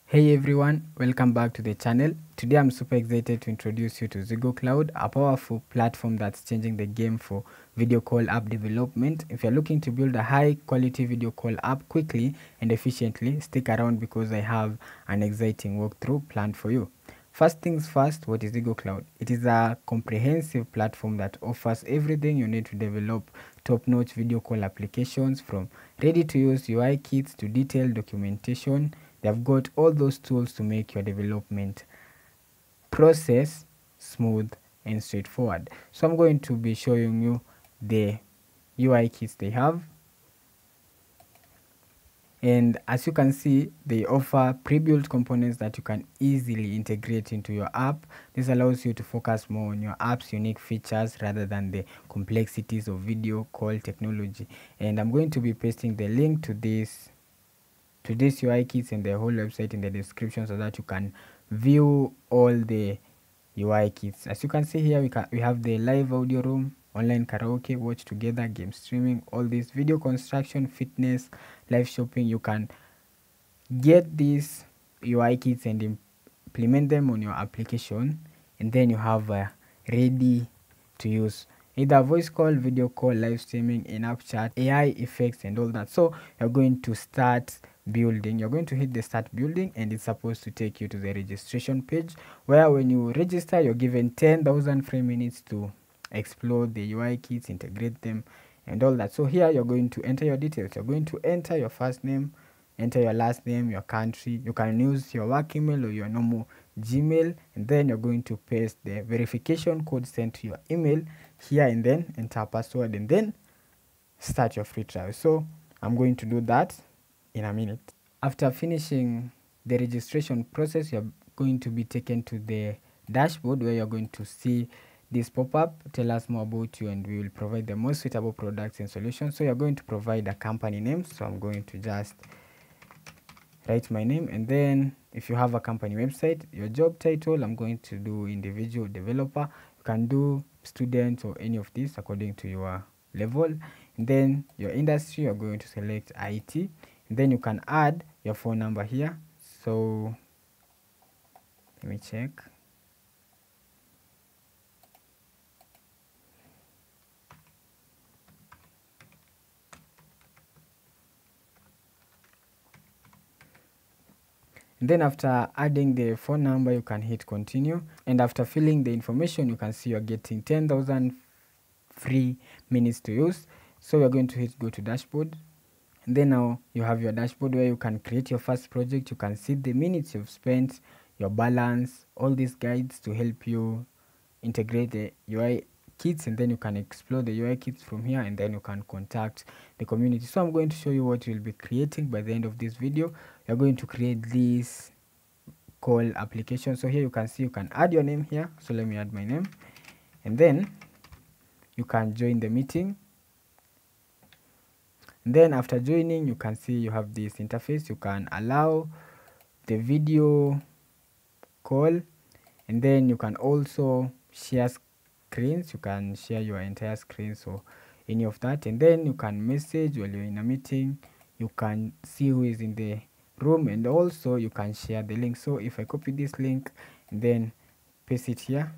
Hey everyone, welcome back to the channel. Today I'm super excited to introduce you to ZEGOCLOUD, a powerful platform that's changing the game for video call app development. If you're looking to build a high quality video call app quickly and efficiently, stick around because I have an exciting walkthrough planned for you. First things first, what is ZEGOCLOUD? It is a comprehensive platform that offers everything you need to develop top-notch video call applications, from ready-to-use UI kits to detailed documentation. They've got all those tools to make your development process smooth and straightforward. So I'm going to be showing you the UI kits they have. And as you can see, they offer pre-built components that you can easily integrate into your app. This allows you to focus more on your app's unique features rather than the complexities of video call technology. And I'm going to be pasting the link to this UI kits and the whole website in the description so that you can view all the UI kits. As you can see here, we have the live audio room, online karaoke, watch together, game streaming, all this video construction, fitness, live shopping. You can get these UI kits and implement them on your application, and then you have ready to use either voice call, video call, live streaming, in-app chat, AI effects and all that. So you're going to start building. You're going to hit the start building, and it's supposed to take you to the registration page, where when you register you're given 10,000 free minutes to explore the UI kits, integrate them and all that. So here you're going to enter your details. You're going to enter your first name, enter your last name, your country. You can use your work email or your normal Gmail, and then you're going to paste the verification code sent to your email here, and then enter password, and then start your free trial. So I'm going to do that in a minute. After finishing the registration process, you're going to be taken to the dashboard, where you're going to see this pop-up, tell us more about you, and we will provide the most suitable products and solutions. So you're going to provide a company name, so I'm going to just write my name, and then if you have a company website, your job title, I'm going to do individual developer. You can do student or any of these according to your level. And then your industry, you're going to select IT, and then you can add your phone number here. So let me check. And then after adding the phone number, you can hit continue, and after filling the information, you can see you're getting 10,000 free minutes to use. So we're going to hit go to dashboard, and then now you have your dashboard where you can create your first project. You can see the minutes you've spent, your balance, all these guides to help you integrate the UI kits, and then you can explore the UI kits from here, and then you can contact the community. So I'm going to show you what you'll be creating by the end of this video. You're going to create this call application. So here you can see you can add your name here. So let me add my name, and then you can join the meeting. And then after joining, you can see you have this interface. You can allow the video call, and then you can also share screens. You can share your entire screen, so any of that, and then you can message while you're in a meeting. You can see who is in the room, and also you can share the link. So if I copy this link and then paste it here,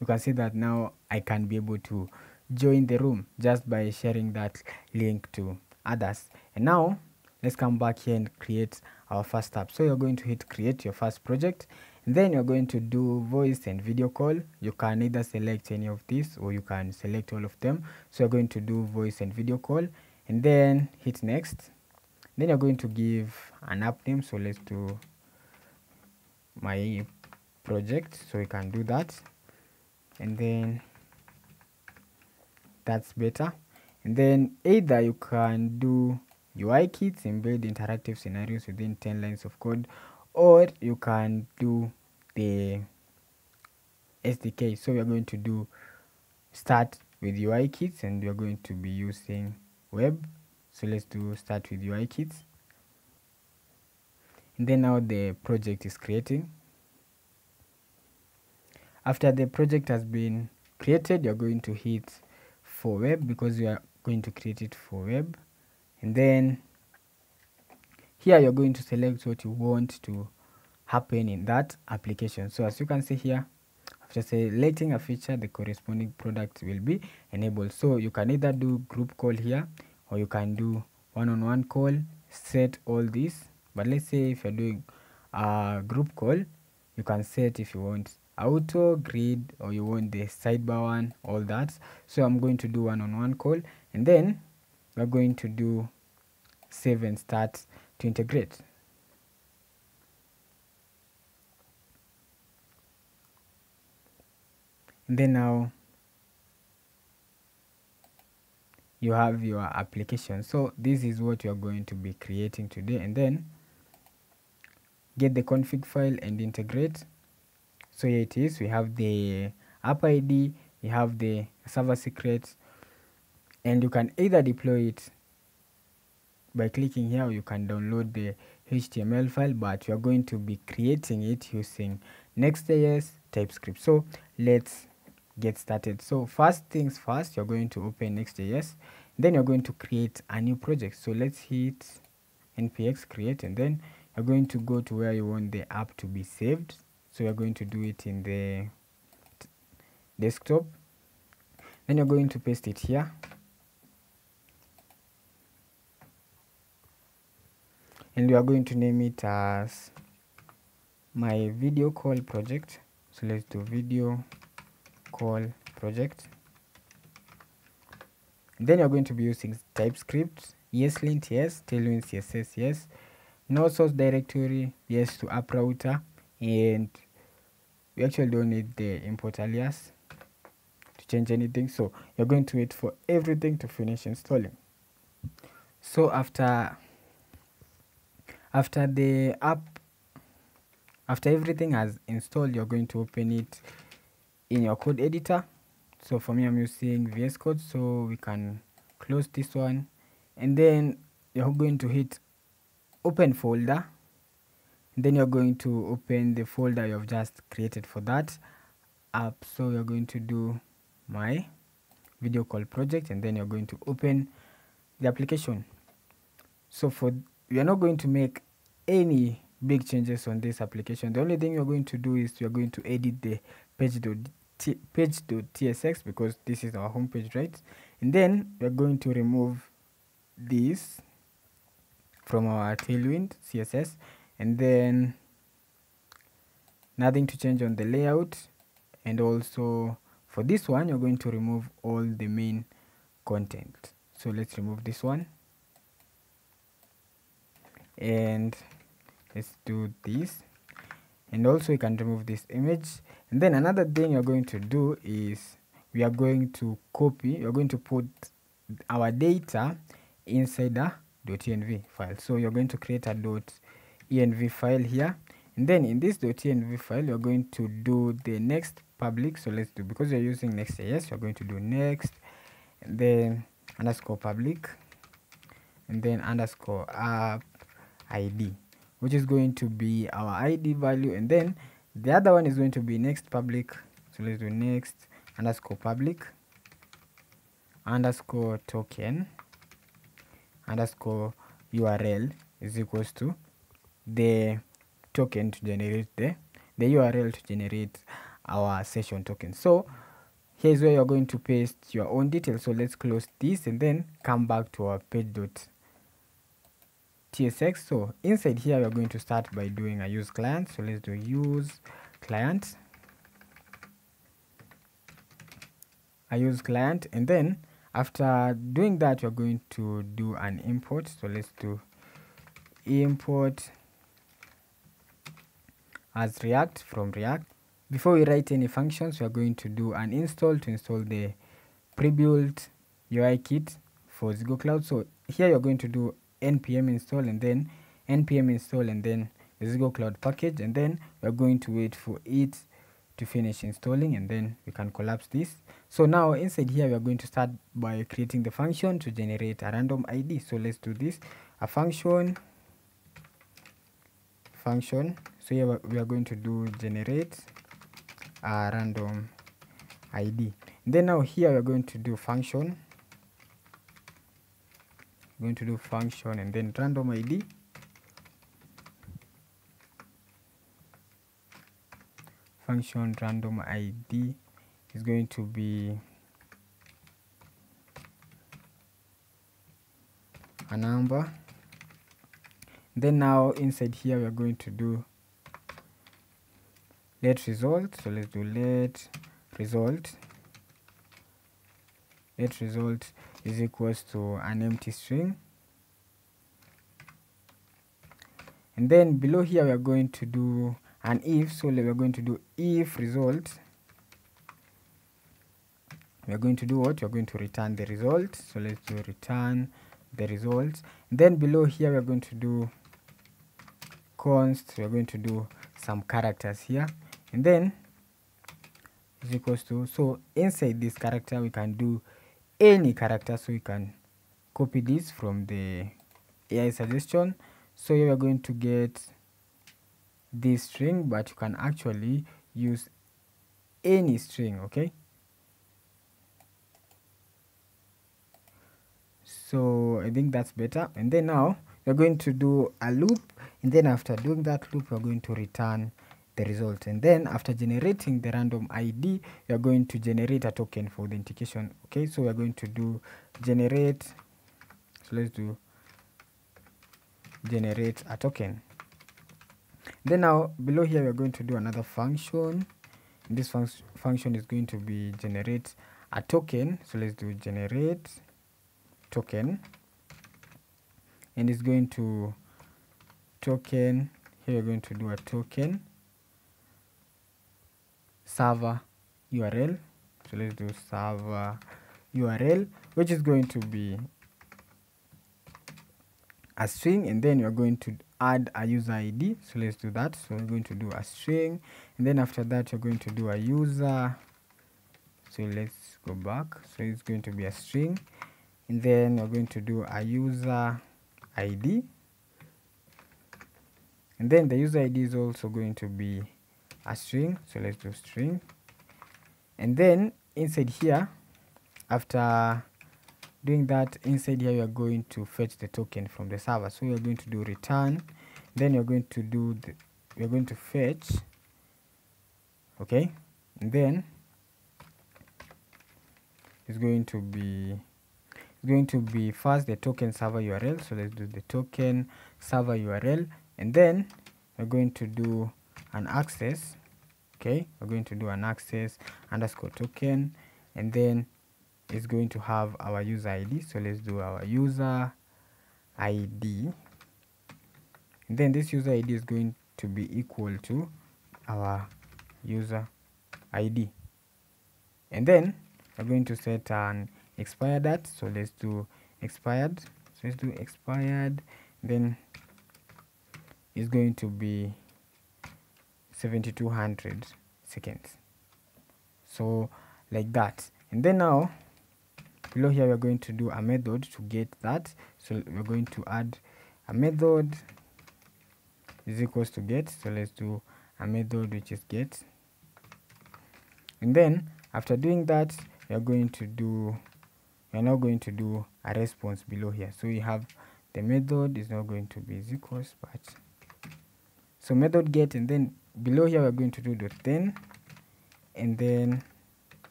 you can see that now I can be able to join the room just by sharing that link to others. And now let's come back here and create our first app. So you're going to hit create your first project, and then you're going to do voice and video call. You can either select any of these or you can select all of them. So you're going to do voice and video call, and then hit next. Then you're going to give an app name. So let's do my project, so we can do that, and then that's better. And then either you can do UI kits, embed interactive scenarios within 10 lines of code, or you can do the SDK. So we are going to do start with UI kits, and we are going to be using web. So let's do start with UI kits, and then now the project is creating. After the project has been created, you're going to hit for web, because we are going to create it for web. and then here you're going to select what you want to happen in that application. So as you can see here, after selecting a feature, the corresponding product will be enabled. So you can either do group call here, or you can do one-on-one call, set all this. But let's say if you're doing a group call, you can set if you want auto, grid, or you want the sidebar one, all that. So I'm going to do one-on-one call, and then we're going to do save and start to integrate. And then now you have your application. So this is what you are going to be creating today, and then get the config file and integrate. So here it is. We have the app ID, we have the server secrets, and you can either deploy it by clicking here, or you can download the HTML file, but we are going to be creating it using Next.js, TypeScript. So let's get started. So first things first, you're going to open Next.js, then you're going to create a new project. So let's hit npx create, and then you're going to go to where you want the app to be saved. So you're going to do it in the desktop, then you're going to paste it here, and we are going to name it as my video call project. So let's do video call project. And then you're going to be using TypeScript, ESLint, yes, Tailwind CSS, yes, no source directory, yes, to app router, and we actually don't need the import alias to change anything. So you're going to wait for everything to finish installing. So after everything has installed, you're going to open it in your code editor. So for me, I'm using VS Code, so we can close this one, and then you're going to hit open folder, and then you're going to open the folder you've just created for that app. So you're going to do my video call project, and then you're going to open the application. So we are not going to make any big changes on this application. The only thing you're going to do is you're going to edit the page.tsx, because this is our home page, right? And then we're going to remove this from our Tailwind CSS, and then nothing to change on the layout. And also for this one, you're going to remove all the main content. So let's remove this one, and let's do this, and also you can remove this image. And then another thing you're going to do is you're going to put our data inside a .env file. So you're going to create a .env file here, and then in this .env file you're going to do the next public. So let's do, because you're using Next.js, you're going to do next, and then underscore public, and then underscore app ID, which is going to be our ID value, and then the other one is going to be next public. So let's do next underscore public underscore token underscore URL is equals to the token to generate the URL to generate our session token. So here's where you're going to paste your own details. So let's close this and then come back to our page.tsx. So inside here we're going to start by doing a use client. So let's do use client, and then after doing that we're going to do an import. So let's do import as React from React. Before we write any functions, we are going to do an install to install the pre-built UI kit for ZEGOCLOUD. So here you're going to do npm install and then npm install and then the ZEGOCLOUD package, and then we're going to wait for it to finish installing, and then we can collapse this. So now inside here we are going to start by creating the function to generate a random ID. So let's do this, a function. So here we are going to do generate a random ID. And then now here we are going to do function we're going to do function and then random ID. Function random ID is going to be a number. Then now inside here we are going to do let result. So let's do let result. Let result is equals to an empty string. And then below here we are going to do an if. So we are going to do if result. We are going to do what? We are going to return the result. So let's do return the result. And then below here we are going to do const. We are going to do some characters here, and then is equals to, so inside this character we can do any character. So we can copy this from the AI suggestion. So here we are going to get this string, but you can actually use any string. Okay, so I think that's better. And then now we're going to do a loop, and then after doing that loop we're going to return the result. And then after generating the random ID we are going to generate a token for authentication. Okay, so we're going to do generate. So let's do generate a token. Then now below here we're going to do another function. And this function is going to be generate a token. So let's do generate token, and it's going to token. Here we're going to do a token server URL. So let's do server URL, which is going to be a string, and then you're going to add a user ID. So let's do that. So we're going to do a string, and then after that you're going to do a user. So let's go back. So it's going to be a string, and then we're going to do a user ID, and then the user ID is also going to be a string. So let's do string, and then inside here, after doing that, inside here we are going to fetch the token from the server. So we are going to do return, then you're going to do we're going to fetch. Okay, and then it's going to be first the token server URL. So let's do the token server URL, and then we're going to do an access. Okay, we're going to do an access underscore token, and then it's going to have our user ID. So let's do our user ID, and then this user ID is going to be equal to our user ID, and then we're going to set an expired at. So let's do expired. So let's do expired, then it's going to be 7200 seconds. So like that. And then now below here we're going to do a method to get that. So we're going to add a method is equals to get. So let's do a method which is get, and then after doing that we're now going to do a response below here. So we have the method is now going to be is equals, but so method get, and then below here we're going to do dot then, and then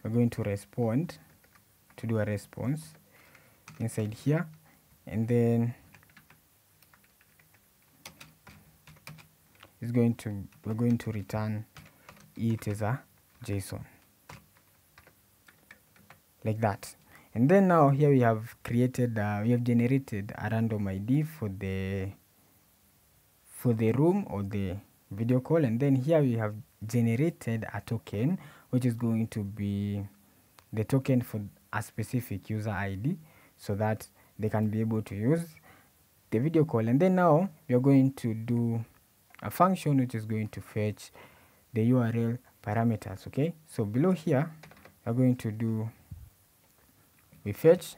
we're going to respond to do a response inside here, and then we're going to return it as a JSON like that. And then now here we have created we have generated a random ID for the room or the video call, and then here we have generated a token which is going to be the token for a specific user ID, so that they can be able to use the video call. And then now we are going to do a function which is going to fetch the URL parameters. Okay, so below here we are going to do we fetch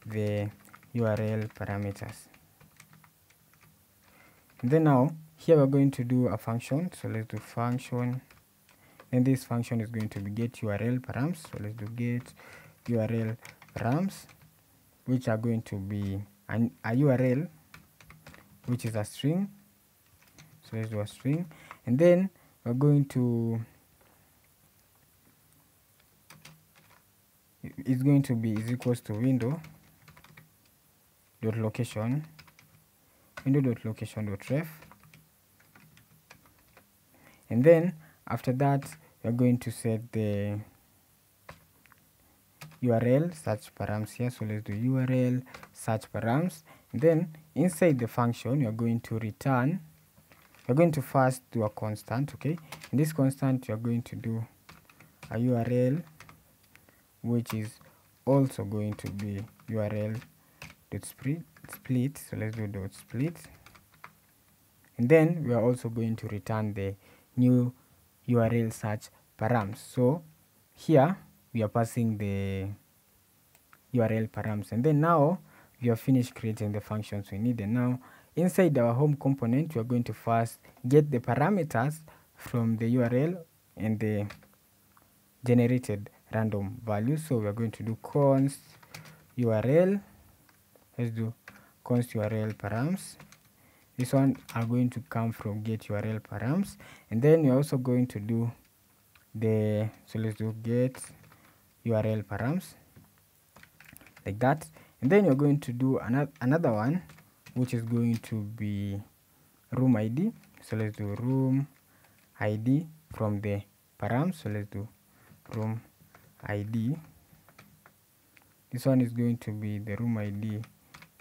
the URL parameters, and then now here we're going to do a function. So let's do function, and this function is going to be get URL params. So let's do get URL params, which are going to be a URL, which is a string. So let's do a string, and then we're going to, it's going to be is equals to window.location, window.location.ref, and then after that we're going to set the URL search params here. So let's do URL search params, and then inside the function you're going to return, you're going to first do a constant. Okay, in this constant you're going to do a URL, which is also going to be URL.split. So let's do dot split, and then we are also going to return the new URL search params. So here we are passing the URL params, and then now we have finished creating the functions we need. And now inside our home component we are going to first get the parameters from the URL and the generated random value. So we are going to do const URL, let's do const URL params. This one are going to come from get URL params, and then we're also going to do the, so let's do get URL params like that, and then you're going to do another one, which is going to be room ID. So let's do room ID from the params. So let's do room ID. This one is going to be the room ID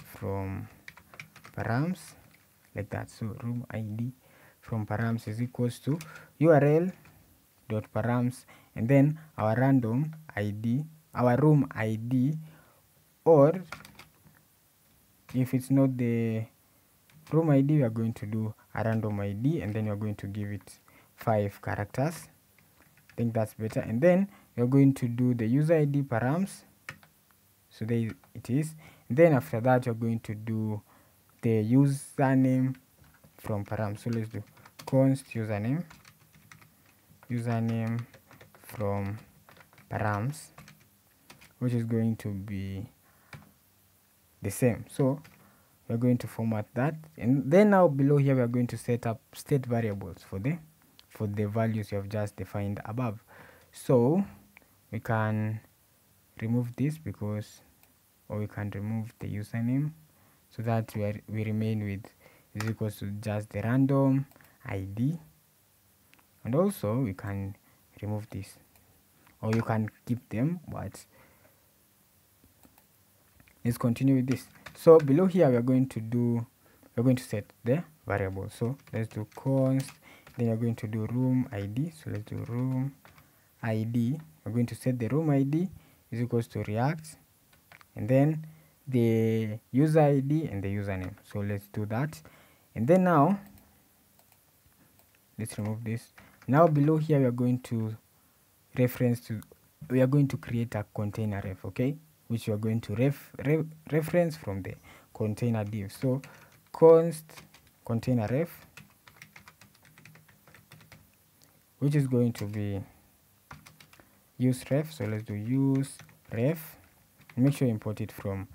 from params like that. So room ID from params is equals to URL dot params, and then our random ID, our room ID, or if it's not the room ID, we are going to do a random ID, and then you're going to give it 5 characters. I think that's better. And then you're going to do the user ID params. So there it is. And then after that you're going to do the username from params. So let's do const username from params, which is going to be the same. So we're going to format that, and then now below here we are going to set up state variables for the values you have just defined above. So we can remove this because, or we can remove the username, so that we remain with is equals to just the random ID, and also we can remove this, or you can keep them, but let's continue with this. So below here we're going to set the variable. So let's do const, then you're going to do room ID. So let's do room ID. We're going to set the room ID is equals to React, and then the user ID and the username. So let's do that, and then now let's remove this. Now below here we are going to create a container ref, okay, which we are going to reference from the container div. So const container ref, which is going to be use ref. So let's do use ref, make sure you import it from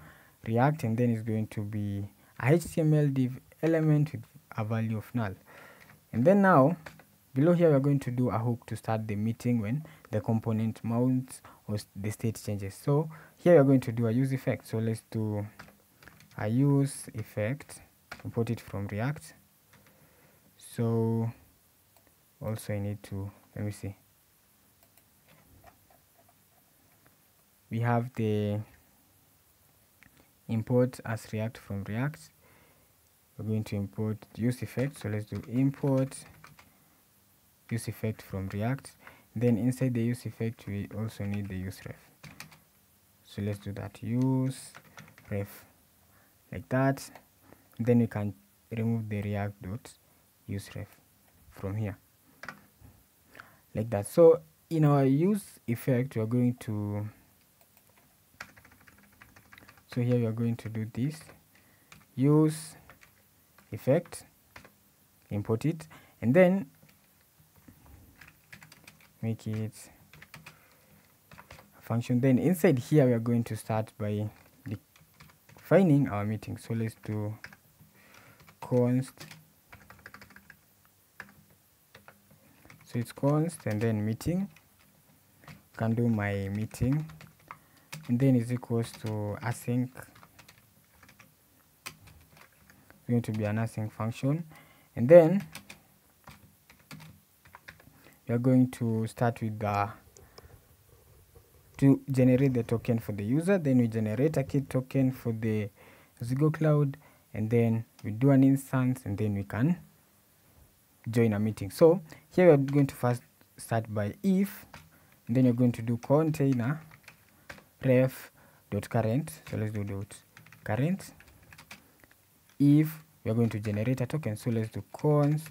React, and then it's going to be a HTML div element with a value of null. And then now below here we are going to do a hook to start the meeting when the component mounts or the state changes. So here we are going to do a use effect. So let's do a use effect, import it from React. So also I need to, let me see, we have the import as React from React. We're going to import use effect. So let's do import use effect from React. Then inside the use effect we also need the use ref. So let's do that, use ref like that. Then we can remove the React dot use ref from here like that. So in our use effect we are going to, so here we are going to do this use effect, import it, and then make it function. Then inside here we are going to start by defining our meeting. So let's do const, so it's const and then meeting. Can do my meeting, and then is equals to async. It's going to be an async function, and then we are going to start with to generate the token for the user. Then we generate a kit token for the ZEGOCLOUD, and then we do an instance, and then we can join a meeting. So here we are going to first start by if, and then you're going to do container ref.current. So let's do .current if we are going to generate a token. So let's do const,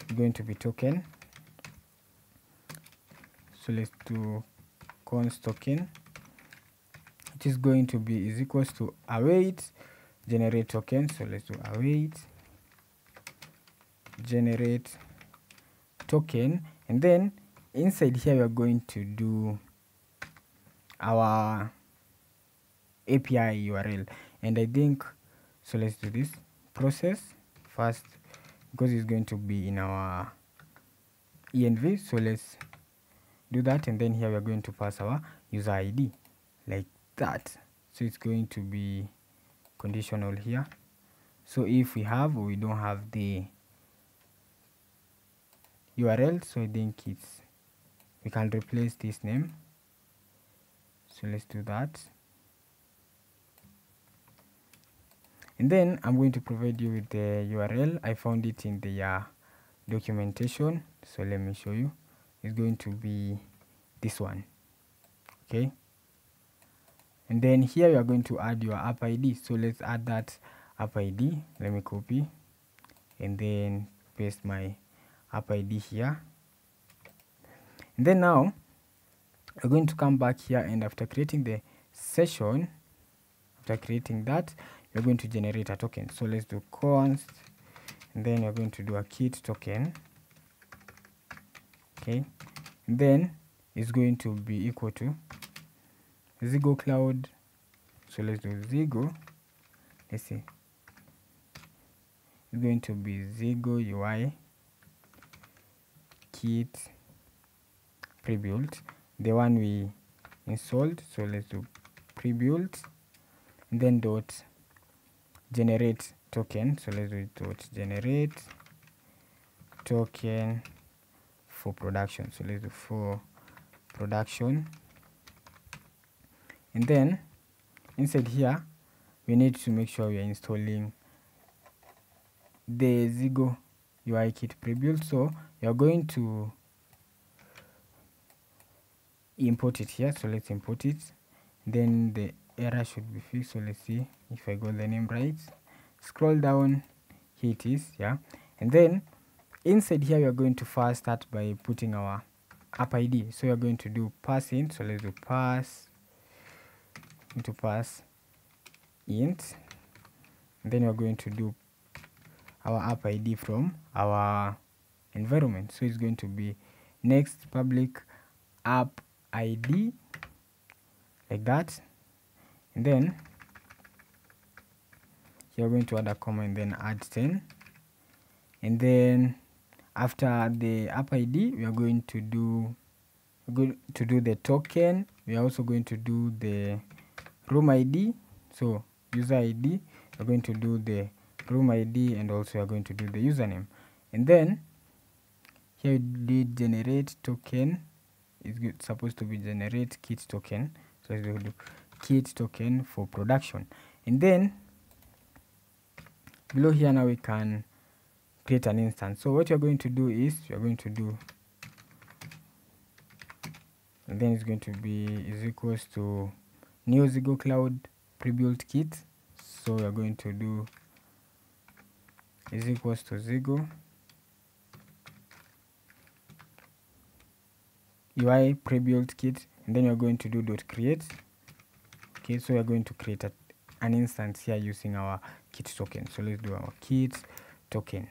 it's going to be token. So let's do const token, which is going to be is equals to await generate token. So let's do await generate token, and then inside here we are going to do our API URL, and I think so let's do this process first because it's going to be in our env. So let's do that, and then here we are going to pass our user ID like that. So it's going to be conditional here. So if we have or we don't have the URL, so I think we can replace this name. So let's do that, and then I'm going to provide you with the URL. I found it in the documentation, so let me show you. It's going to be this one, okay? And then here you are going to add your app ID. So let's add that app ID. Let me copy and then paste my app ID here. And then now we're going to come back here, and after creating the session, after creating that, you're going to generate a token. So let's do const, and then you're going to do a kit token, okay? And then it's going to be equal to ZEGOCLOUD. So let's do Zego. Let's see. It's going to be Zego UI kit pre-built, the one we installed. So let's do pre-built, and then dot generate token. So let's do dot generate token for production. So let's do for production, and then inside here we need to make sure we are installing the Zego UI kit pre-built. So you are going to import it here. So let's import it, then the error should be fixed. So let's see if I got the name right. Scroll down, here it is, yeah. And then inside here we are going to first start by putting our app ID. So we are going to do pass in. So let's do pass into pass int, and then we are going to do our app ID from our environment. So it's going to be next public app ID like that, and then you're going to add a comma and then add 10, and then after the app ID we are going to do the token. We are also going to do the room ID. So user ID, we're going to do the room ID, and also we are going to do the username. And then here we did generate token. It's supposed to be generate kit token. So let's do kit token for production. And then below here now we can create an instance. So what you're going to do is you're going to do, and then it's going to be is equals to new ZEGOCLOUD pre-built kit. So we're going to do is equals to Zego UI pre-built kit, and then we're going to do dot create. Okay, so we're going to create an instance here using our kit token. So let's do our kit token,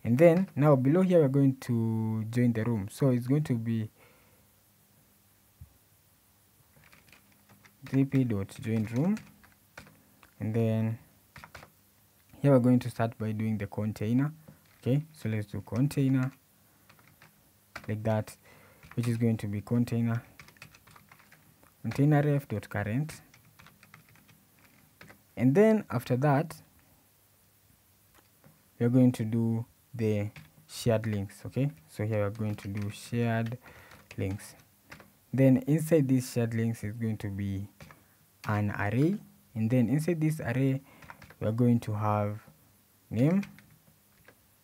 and then now below here we're going to join the room. So it's going to be cp.join_room, and then here we're going to start by doing the container. Okay, so let's do container like that, which is going to be container ref.current, and then after that we're going to do the shared links. Okay, so here we're going to do shared links. Then inside these shared links is going to be an array, and then inside this array we're going to have name.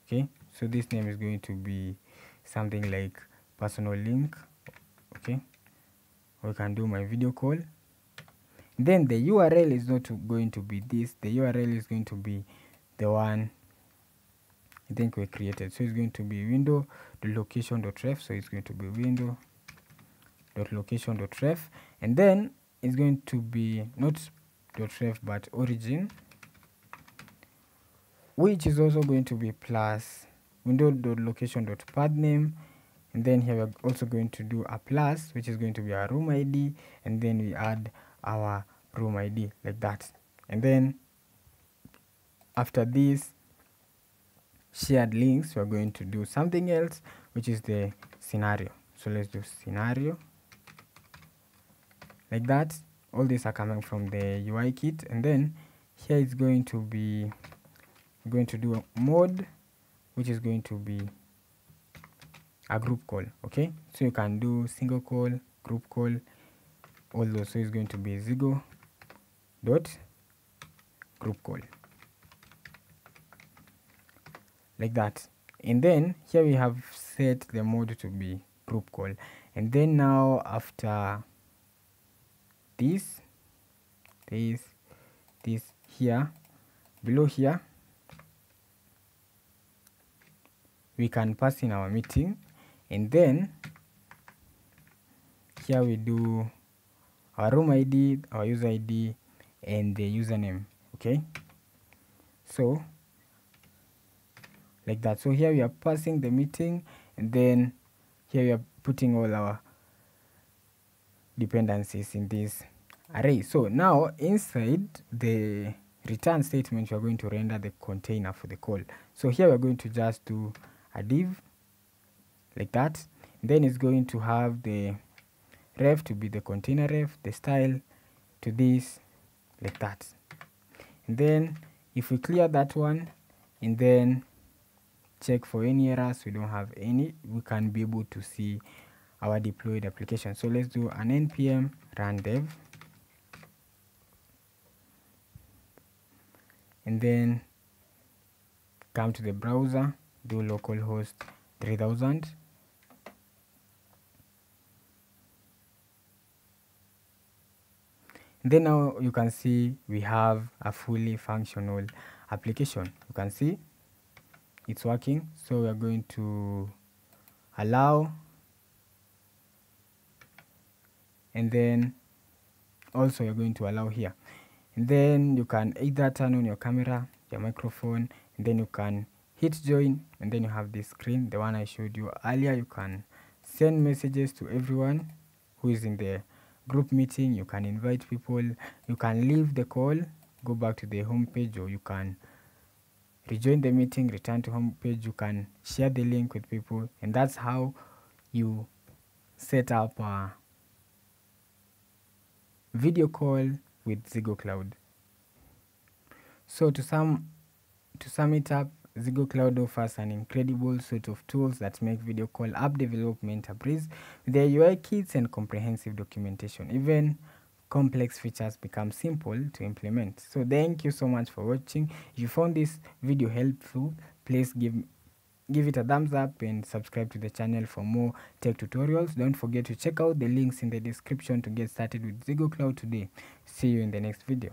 Okay, so this name is going to be something like personal link. Okay, we can do my video call. Then the URL is not going to be this, the URL is going to be the one I think we created. So it's going to be window.location.ref, so it's going to be window.location.ref, and then it's going to be not .ref but origin, which is also going to be plus window.location.pathname, and then here we're also going to do a plus, which is going to be our room ID, and then we add our room ID like that. And then after this shared links, we're going to do something else, which is the scenario. So let's do scenario like that. All these are coming from the UI kit, and then here it's going to be, we're going to do a mode, which is going to be a group call. Okay, so you can do single call, group call, all those. So it's going to be ZEGO.group call like that. And then here we have set the mode to be group call, and then now after this here below here we can pass in our meeting, and then here we do our room ID, our user ID, and the username. Okay, so like that. So here we are passing the meeting, and then here we are putting all our dependencies in this array. So now inside the return statement we are going to render the container for the call. So here we're going to just do a div like that, and then it's going to have the ref to be the container ref, the style to this like that. And then if we clear that one and then check for any errors, we don't have any, we can be able to see our deployed application. So let's do an npm run dev, and then come to the browser, do localhost 3000, and then now you can see we have a fully functional application. You can see it's working. So we are going to allow, and then also you're going to allow here, and then you can either turn on your camera, your microphone, and then you can hit join, and then you have this screen, the one I showed you earlier. You can send messages to everyone who is in the group meeting, you can invite people, you can leave the call, go back to the home page, or you can rejoin the meeting, return to home page, you can share the link with people, and that's how you set up a video call with ZEGOCLOUD. So to sum it up, ZEGOCLOUD offers an incredible suite of tools that make video call app development a breeze. With their UI kits and comprehensive documentation, even complex features become simple to implement. So thank you so much for watching. If you found this video helpful, please give it a thumbs up and subscribe to the channel for more tech tutorials. Don't forget to check out the links in the description to get started with ZEGOCLOUD today. See you in the next video.